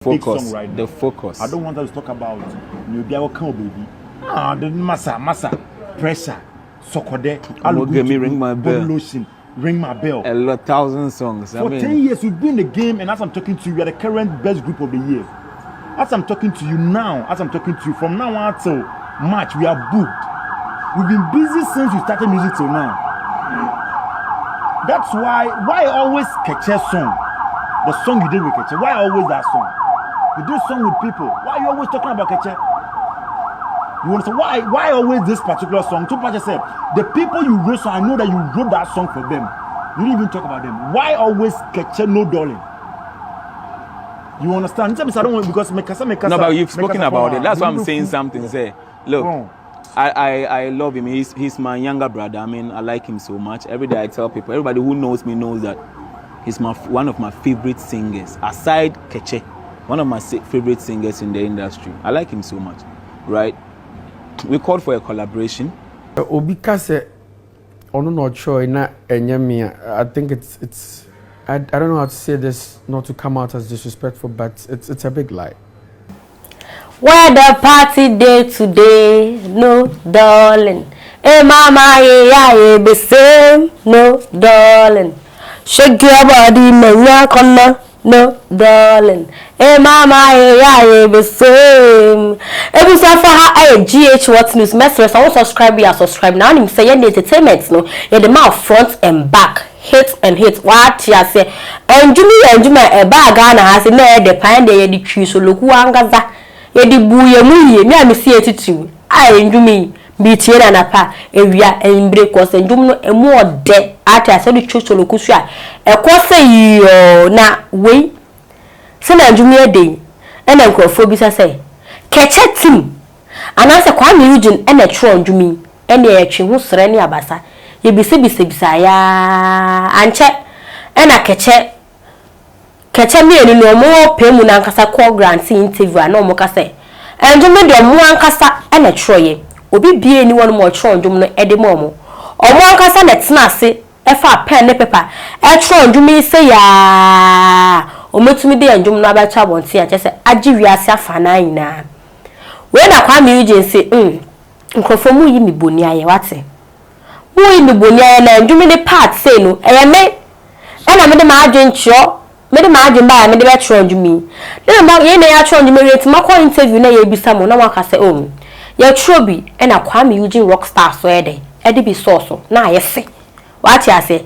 Focus. Right The focus. I don't want us to talk about New Dia baby. Ah, the massa pressure. Sokode. Ring my bell. Lotion. Ring my bell. A lot, 1,000 songs. For 10 years, you've been in the game, and as I'm talking to you, you are the current best group of the year. As I'm talking to you now, from now on till March, we are booked. We've been busy since we started music till now. That's why always Keche song? The song you did with Keche, why always that song? You do song with people. Why are you always talking about Keche? You want to say why always this particular song? Too much yourself. The people you wrote, so I know that you wrote that song for them. You didn't even talk about them. Why always Keche no darling? You understand? I don't want because Mekasa. No, but you've spoken about it. That's why I'm saying something. Say, look, I love him. He's my younger brother. I mean, I like him so much. Every day I tell people, everybody who knows me knows that he's one of my favorite singers. Aside Keche, one of my favorite singers in the industry. I like him so much, right? We called for a collaboration. Obikase, ono no choy na enyemia. I think it's. I don't know how to say this, not to come out as disrespectful, but it's a big lie. Where the party day today, no darling. Hey mama, yeah, be same, no darling. Shake your body, man, corner, no darling. Hey mama, yeah, be same. Every time for her, GH What News message, I will subscribe. Now I'm saying entertainment, no, you're the mouth front and back. Hit and hit what you say and Jimmy a bag has in there the pine the tree so look wangaza ye di buye muye me am see it too I Jimmy be tien and apa area and break was and Jumno a more de at I said the tree so look a course you na way send a Jimmy a day and then Phobia say catch a team and answer KUAME EUGENE and a tron Jimmy and the action who's Sereni Abasa. You be bisa ya anche ena keche me enu no mo pemu na nkasa call grant interview na mo kase enjume de mo ankasa ena troye obi bie ni wonu mo tro njum no ede mo mo omo ankasa na tena ase e fa pen ne paper e tro njum se ya ometumi de njum no abacha bonti a chese agi wiase afa na nyina we na KUAME EUGENE se nkrofomu yi mi boni aye wate who in the bonia na ndwumi part say no me na me de ma adwen chiro me de ma adwen ba me de be chiro ndwumi na ma ye na ya chiro ndwumi rate ma call interview na ye bisa mo na waka say ya chiro bi na KUAME EUGENE rockstar so ede bi so na ayese wati ase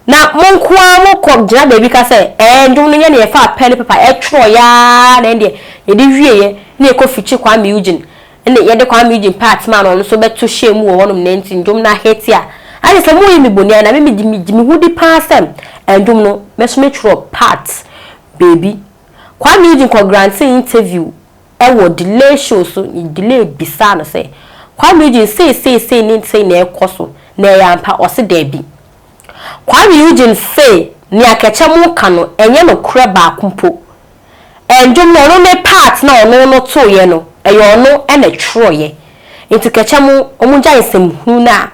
na monkoa mo ko gina da bi ka say ndwumi nya na ye fa pen paper e chiro ya na de ye de wie na e ko fichi KUAME EUGENE and the other KUAME EUGENE part man on so better shame one of nanting dum na hetia I say mo yimi bonia na me Jimmy woody pass them and dum no metro parts baby KUAME EUGENE ko grant interview e wo delay show so delay bisa no say KUAME EUGENE say ni say na e koso na ya mpa o se da bi KUAME EUGENE say ni akeche mo ka no enye no kura ba kumpo and dum no me part na no to ye no eyo no ene troye enti keche mu omunja nsem hu na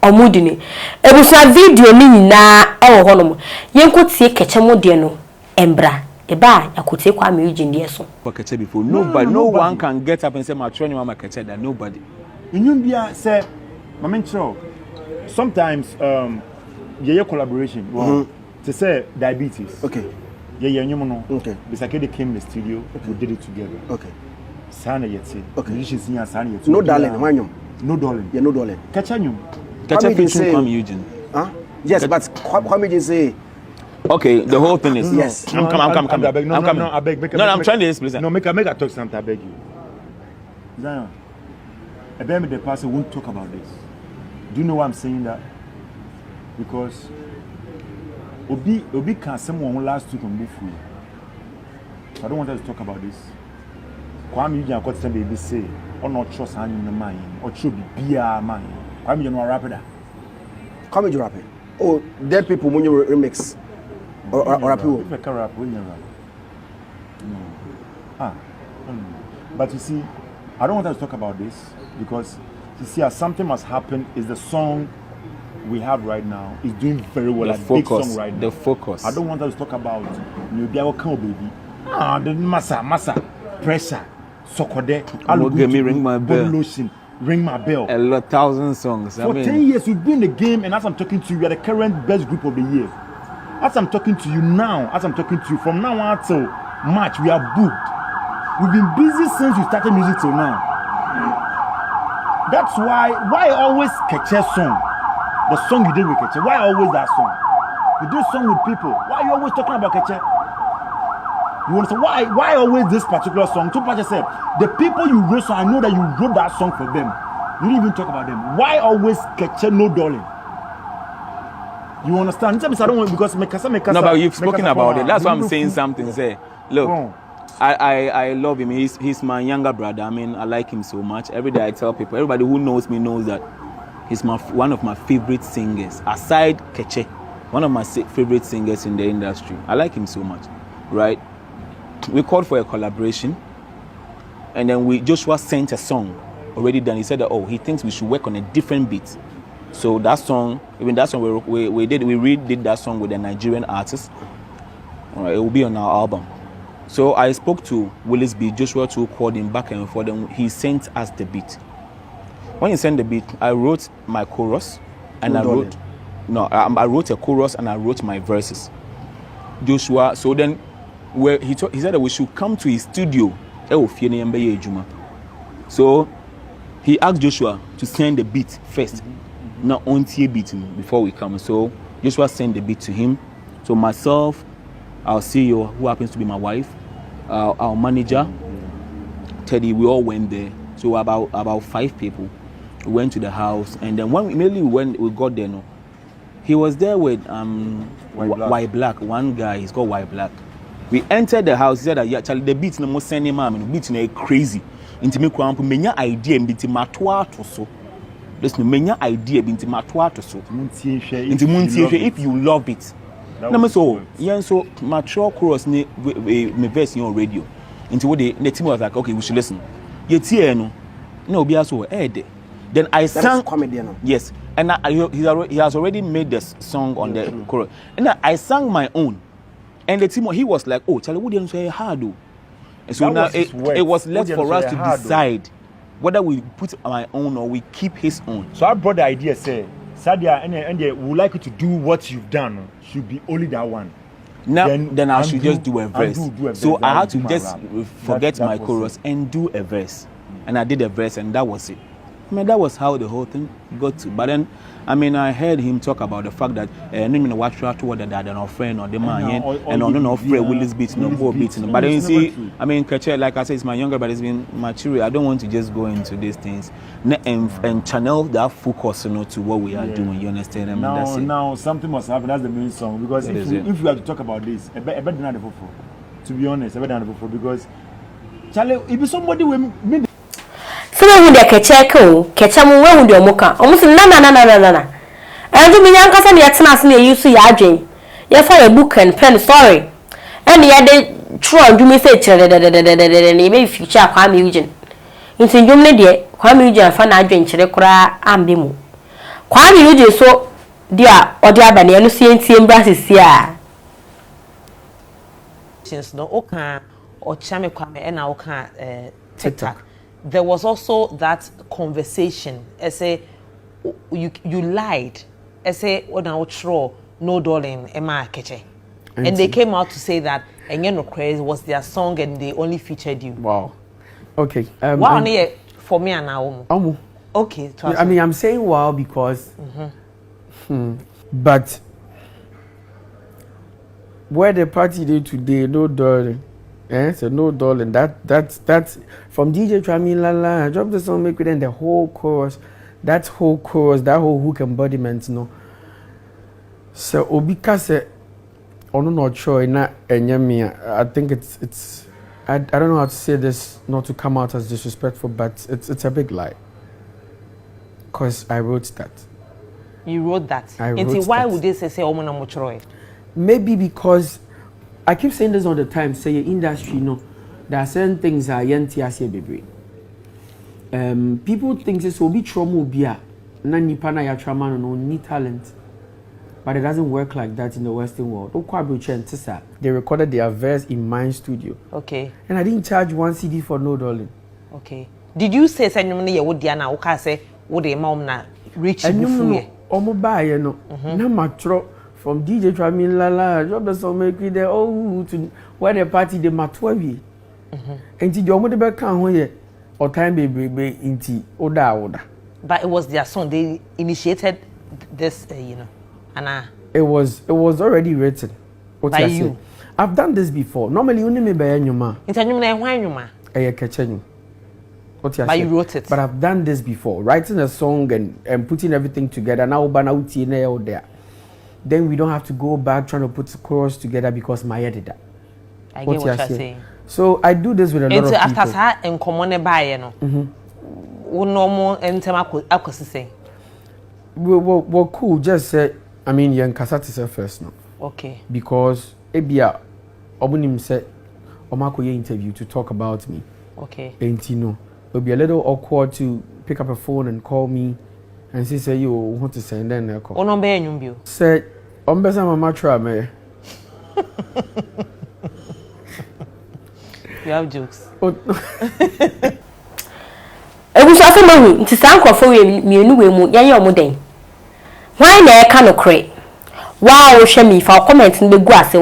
omudini ebusa video ni nyina ewo hono mu yenkotie keche mu de no embra eba yakotie KUAME EUGENE de so Keche before no one can get up and say my training mama Keche that nobody inyum bia say mamencho sometimes ye collaboration to say diabetes okay ye nyum no okay bisake they came in the studio we did it together okay Sana yeti. Okay. Musicians sing sana yeti. No darling, wanyum. No darling. Yeah, no darling. Keche nyum. Keche featuring KUAME EUGENE. Huh? Yes, but KUAME EUGENE say. Okay, the whole thing is yes. I'm coming. No, I beg. No, I'm trying to explain. No, make a talk something. I beg you. Zion, I beg me the person won't talk about this. Do you know why I'm saying that? Because Obi can someone last week on move free. I don't want us to talk about this. KUAME EUGENE got some baby say, or not trust hand in the mind, or should be beer mind. KUAME EUGENE no rapper. KUAME EUGENE rapper. Oh, dead people when you remix or rap. If I can rap, when you rap. No. But you see, I don't want us to talk about this because you see, as something must happen is the song we have right now is doing very well. The like focus. Big song right now. The focus. I don't want us to talk about New Dia baby. Ah, the massa pressure. Sokode. Give me ring my bell. Lotion. Ring my bell. A lot, 1,000 songs. For 10 years, you've been in the game, and as I'm talking to you, you are the current best group of the year. As I'm talking to you now, from now on till March, we are booked. We've been busy since we started music till now. That's why always Keche song? The song you did with Keche, why always that song? You do song with people, why are you always talking about Keche? You want to say, why always this particular song? Too much yourself. The people you wrote, so I know that you wrote that song for them. You didn't even talk about them. Why always Keche no darling? You understand? I don't want because no, but you've spoken about it. That's why I'm saying something. Say, look, I love him. He's my younger brother. I mean, I like him so much. Every day I tell people, everybody who knows me knows that he's one of my favorite singers. Aside Keche, one of my favorite singers in the industry. I like him so much, right? We called for a collaboration, and then Joshua sent a song already done. He said that, he thinks we should work on a different beat. So that song, even that song we redid that song with a Nigerian artist. It will be on our album. So I spoke to Willis B. Joshua too, called him back and forth, and he sent us the beat. When he sent the beat, I wrote my chorus, and I wrote a chorus and I wrote my verses. Joshua, so then he said that we should come to his studio. So he asked Joshua to send the beat first. Not on tier beat before we come. So Joshua sent the beat to him. So myself, our CEO, who happens to be my wife, our manager, Teddy, we all went there. So about 5 people. We went to the house, and then when we got there, he was there with White Black. One guy, he's called White Black. We entered the house. He said that Charlie, the beat no more sending man, the beat no crazy. Into me kwampu menya idea mbiti matwa to so. Listen, menya idea binti matwa to so. Into muntie if you love it. Na so so mature chorus me verse on radio. Into what the team was like, okay, we should listen. Ye tie no obi aso then I sang comedian. Yes, and he has already made this song on the chorus. And I sang my own. And the team, he was like, Charlie, what didn't say hard? And so now it was left for us to decide whether we put my own or we keep his own. So I brought the idea, say, Sadia, and we would like you to do what you've done. Should be only that one. Now, then I should just do a verse. So I had to just forget my chorus and do a verse. And I did a verse, and that was it. I mean, that was how the whole thing got to. But then, I mean, I heard him talk about the fact that no watch toward the dad or friend or the man and no friend Willis beats no go beats. But then you see, I mean, Keche, like I said, it's my younger, but it's been mature. I don't want to just go into these things and channel that focus, to what we are doing. You understand? I mean, that's it. Now something must happen. That's the main song because if we have to talk about this, I better not the to be honest, I better not the because Charlie, if somebody will maybe. So when they Keche mu when they omoka almost na and me yanka say na yetena na use ya adwen ye for a book and pen sorry and ye dey true do me say chere de me future KUAME EUGENE nti ndwom ne de KUAME EUGENE fa na adwen chere kura ambe mu KUAME EUGENE so dia odi abane no so yentie mbra sisi a no oka o chame KUAME na oka TikTok. There was also that conversation. I say you lied. I say no darling Emma Keche. And they came out to say that no craze was their song and they only featured you. Wow. Okay. Wow, for me and now. Okay. I mean, I'm saying wow because but where the party did today, no darling. So no darling. That's from DJ Trami Lala. Drop the song, make it then the whole chorus, that whole hook embodiment, So Obika said, not sure na enyemia. I think it's I don't know how to say this not to come out as disrespectful, but it's a big lie. Cause I wrote that. You wrote that. And why would they say Omonamochroy? Maybe because I keep saying this all the time, say industry, there are certain things that are baby. People think this will be trauma, na nipa na ya trauma no need talent. But it doesn't work like that in the Western world. They recorded their verse in my studio. Okay. And I didn't charge 1 CD for no dollar. Okay. Did you say you would Diana or say would the mom na reach and you know, buy no matro from DJ Tramil Lala, drop the song make it there to where the party the matwabi. And your mother back can or time baby into Oda. But it was their song. They initiated this, and it was already written. By you. I've done this before. Normally, you name me by Nyuma. It's a new why Nyuma. But you wrote it. But I've done this before, writing a song and putting everything together. Now, out there. Then we don't have to go back trying to put the chorus together because my editor. I get what you're saying. So I do this with a lot of people. After that, and common buy, normal and say. Well, cool. Just say, I mean, young Kasati first now. Okay. Because Ebia Obunim said, Omako interview to talk about me. Okay. And it'll be a little awkward to pick up a phone and call me and say you want to send then a call. No be said, Ombesa Mama try me. You have jokes. I was also knowing to sound for me, you den. Why na ka no kre? Wow, hwe me fa comment no begu ase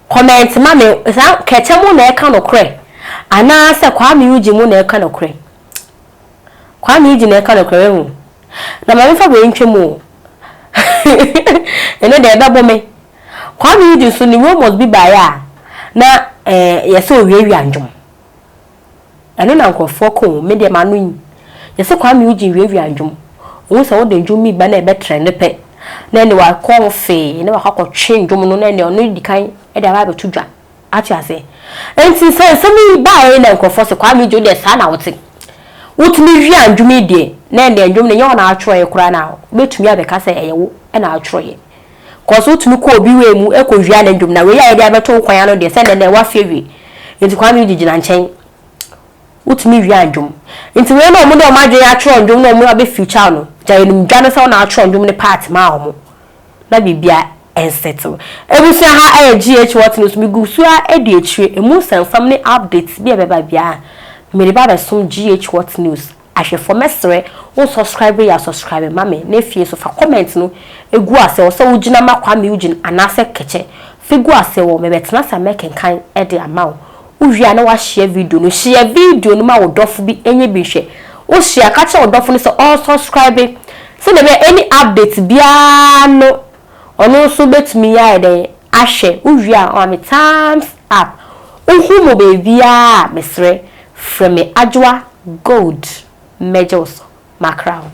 comment ma me sa keche mu na ka no kre. Ana se KUAME EUGENE mu na ka no kre. KUAME EUGENE na ka no kre mu. Na ma me fa we ntwe mu. Ene de babo me. KUAME EUGENE so ni we must be by ya. Na yesi owie anjom. Eno na nkofo ko me de manu yi. Yesi KUAME EUGENE wie anjom. Wo so de ndwom mi ba na e be trend pe. Na ne wa konfe, na wa kwatwe ndwom no na ne ono di kan e de ba be tudwa. Atu ase. Enti se mi ba e na nkofo se KUAME EUGENE de sa na wote. Wotumi wie anjom de na ne ndwom ne nyo na atro e kura na. Betumi abeka se eyewo e na atro ye. Koso tumi ko obi we mu e ko wie na ndwom na we ya de abeto kwan no de se ne wa fewi. Enti KUAME EUGENE na nchen. Wotumi wie anjom. Enti we no mo de o ma dwe atro ndwom no mo abe future no. Jainum dwane sa na atro ndwom ne part ma omo. Na bibia ensettle. Ebusu ha GH what news mi gusu a edi etire emu san family updates bi beba bia. Me de baba som GH what news. Ahwe for mesre won subscribe ya subscribe ma me na fie so fa comment no egu ase wo so wugina ma KUAME EUGENE anase keche. Figu ase wo me betena sa make kan e de ama wo wia na wa share video no ma wo dofo bi enye bi hwe. O share ka che wo dofo no so all subscribe. So there any updates bia no ono so betumi ya de ahwe uwia on me times up uhumo be bia mesre from me adwa gold majors macrown.